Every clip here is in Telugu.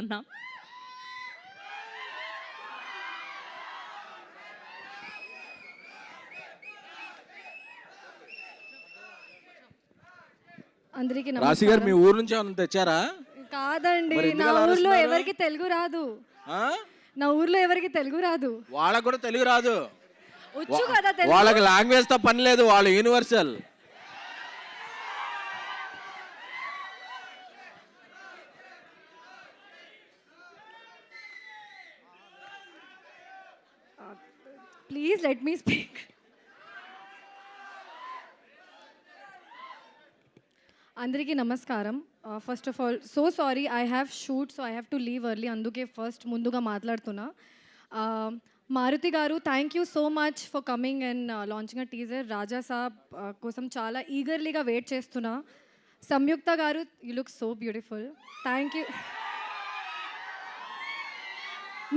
ఉన్నాం. అందరికీ రాశి గారు మీ నమస్కారం. ఊరు నుంచి ఏమన్నా తెచ్చారా? కాదండి, మరి నా ఎందుకు అలా ఊర్లో అరుస్తున్నారు? ఎవరికి తెలుగు రాదు. ఆ? నా ఊర్లో ఎవరికి తెలుగు రాదు. వాళ్ళకు కూడా తెలుగు రాదు. వచ్చు కదా తెలుగు. వాళ్ళకి లాంగ్వేజ్ తో పని లేదు, వాళ్ళు universal. Please let me speak. అందరికీ నమస్కారం. First of all so sorry, I have shoot, so I have to leave early. అందుకే ఫస్ట్ ముందుగా మాట్లాడుతున్నా. Maruti garu, thank you so much for coming and launching a teaser. Raja Saab కోసం చాలా ఈగర్లీగా వెయిట్ చేస్తున్నా. Samyuktha garu, you look so beautiful. Thank you.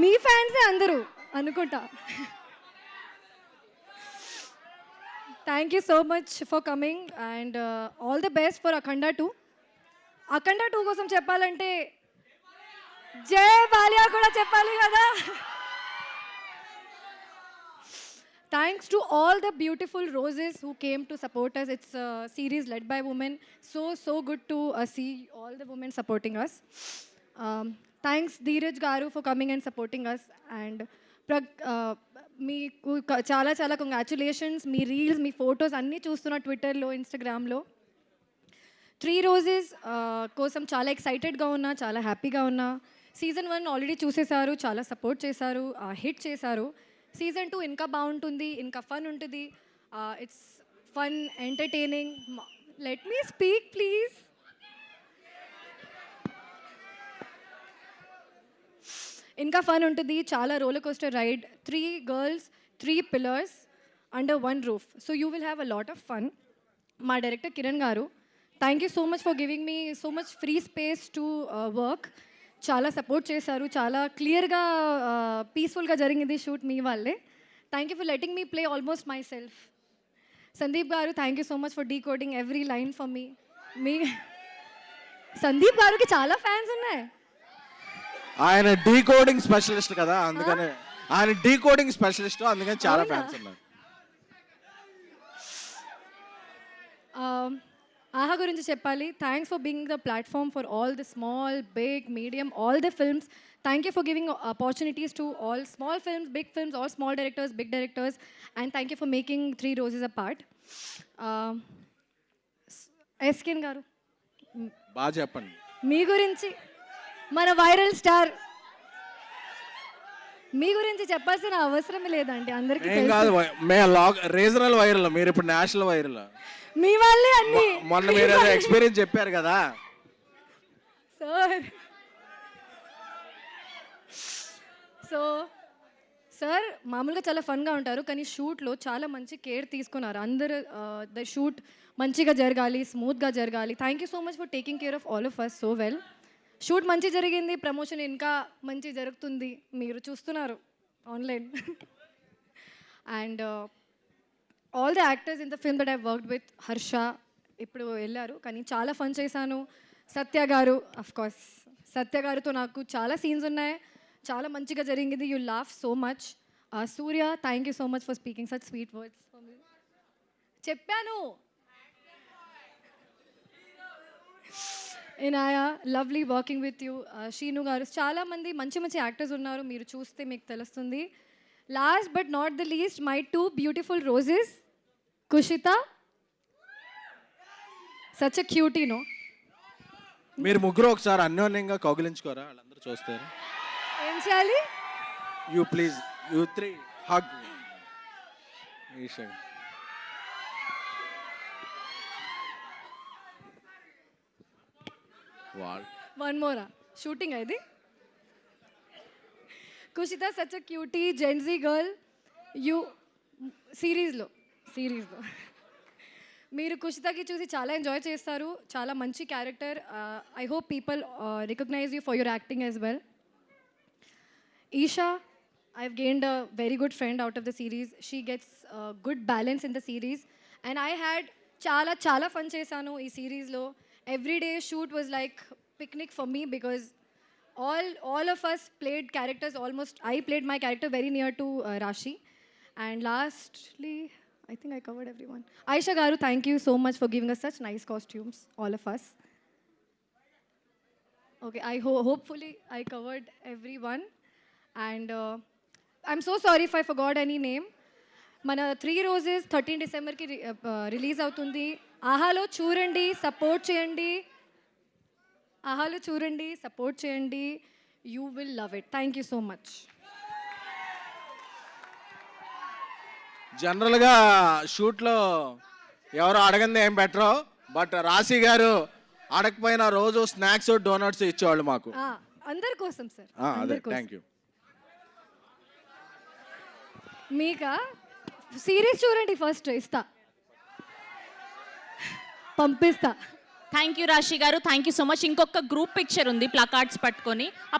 మీ ఫ్యాన్సే అందరూ అనుకుంటా. Thank you so much for coming and all the best for అఖండ 2. అఖండ 2 కోసం చెప్పాలంటే జై బాలియా కూడా చెప్పాలి కదా. Thanks to all the beautiful roses who came to support us. It's a series led by women. So good to see all the women supporting us. Thanks Dheeraj Garu for coming and supporting us. And మీకు చాలా చాలా కంగ్రాచులేషన్స్. మీ రీల్స్, మీ ఫొటోస్ అన్నీ చూస్తున్నా ట్విట్టర్లో, ఇన్స్టాగ్రామ్లో. 3 రోజెస్ కోసం చాలా ఎక్సైటెడ్గా ఉన్నా, చాలా హ్యాపీగా ఉన్నా. సీజన్ 1 ఆల్రెడీ చూసేశారు, చాలా సపోర్ట్ చేశారు, హిట్ చేశారు. సీజన్ 2 ఇంకా బాగుంటుంది, ఇంకా ఫన్ ఉంటుంది. It's fun, entertaining. Let me speak please. ఇంకా ఫన్ ఉంటుంది, చాలా roller coaster ride. 3 girls, 3 pillars under 1 roof. So you will have a lot of fun. మా డైరెక్టర్ కిరణ్ గారు, thank you so much for giving me so much free space to work. చాలా సపోర్ట్ చేశారు, చాలా క్లియర్గా పీస్ఫుల్గా జరిగింది షూట్ మీ వాళ్ళే. Thank you for letting me play almost myself. Sandeep గారు, thank you so much for decoding every line for me Sandeep గారికి చాలా ఫ్యాన్స్ ఉన్నాయి. ఆయన డీకోడింగ్ స్పెషలిస్ట్ కదా, అందుకనే ఆయన డీకోడింగ్ స్పెషలిస్ట్, అందుకని చాలా ఫ్యాన్స్ ఉన్నారు. ఆహా గురించి చెప్పాలి. Thanks for being the platform for all the small, big, medium, all the films. Thank you for giving opportunities to all small films, big films, all small directors, big directors. And thank you for making 3 roses a part. ఎస్కిన్ గారు, బాగా చెప్పండి. మీ గురించి, మన వైరల్ స్టార్, మీ గురించి చెప్పాల్సిన అవసరం లేదండి, అందరికీ ఏం కాదు, తెలుసు. రీజనల్ వైరల్, మీరు ఇప్పుడు నేషనల్ వైరల్. మీ వాళ్ళే అన్ని. మొన్న మీరు ఏదో ఎక్స్పీరియన్స్ చెప్పారు కదా సార్. సార్ మామూలుగా చాలా ఫన్గా ఉంటారు, కానీ షూట్లో చాలా మంచి కేర్ తీసుకున్నారు. అందరు ద షూట్ మంచిగా జరగాలి, స్మూత్గా జరగాలి. Thank you so much for taking care of all of us so well. Shoot మంచి జరిగింది, ప్రమోషన్ ఇంకా మంచి జరుగుతుంది, మీరు చూస్తున్నారు online. And all the actors in the film that I worked with. Harsha ఇప్పుడు వెళ్ళారు, కానీ చాలా ఫన్ చేశాను. సత్య గారు, అఫ్ కోర్స్ సత్య గారితో నాకు చాలా సీన్స్ ఉన్నాయి, చాలా మంచిగా జరిగింది. You laugh so much. Surya, thank you so much for speaking such sweet words for me. చెప్పాను. Inaya, lovely working with you. Srinu garu, చాలామంది మంచి మంచి యాక్టర్స్ ఉన్నారు, మీరు చూస్తే మీకు తెలుస్తుంది. Last but not the least, my 2 beautiful roses. Kushitha, such a cutie no. మీరు ముగ్గురు ఒకసారి అన్యోన్యంగా కౌగిలించుకోరా, వాళ్ళందరూ చూస్తారు. ఏం చేయాలి? You please, you 3 hug. One మోరా, షూటింగ్ ఇది. Kushitha, such a cutie Gen Z girl. You సిరీస్లో మీరు కుషితకి చూసి చాలా ఎంజాయ్ చేస్తారు, చాలా మంచి character. I hope people recognise you for your acting as well. Isha, I've gained a very good friend out of the series. She gets good balance in the series. And I had chala fun chesanu ee series lo. Every day shoot was like picnic for me because all of us played characters almost. I played my character very near to Rashi. And lastly, I think I covered everyone. Aisha Garu, thank you so much for giving us such nice costumes, all of us. Okay, hopefully I covered everyone. And I'm so sorry if I forgot any name. మన 3 రోజెస్ 13 డిసెంబర్కి రిలీజ్ అవుతుంది. ఆహాలో చూడండి, సపోర్ట్ చేయండి. ఆహాలో చూడండి, సపోర్ట్ చేయండి. You will love it. Thank you so much. జనరల్గా షూట్లో ఎవరు అడగంది ఏం బెటరో, బట్ రాశి గారు అడగపోయిన రోజు స్నాక్స్ డోనట్స్ ఇచ్చేవాళ్ళు మాకు. అందరి కోసం సార్. అదే, థ్యాంక్ యూ. మీకా సిరీస్ చూడండి ఫస్ట్, ఇస్తా, పంపిస్తా. థ్యాంక్ యూ రాశి గారు, థ్యాంక్ యూ సో మచ్. ఇంకొక గ్రూప్ పిక్చర్ ఉంది ప్లకార్డ్స్ పట్టుకొని. ఆ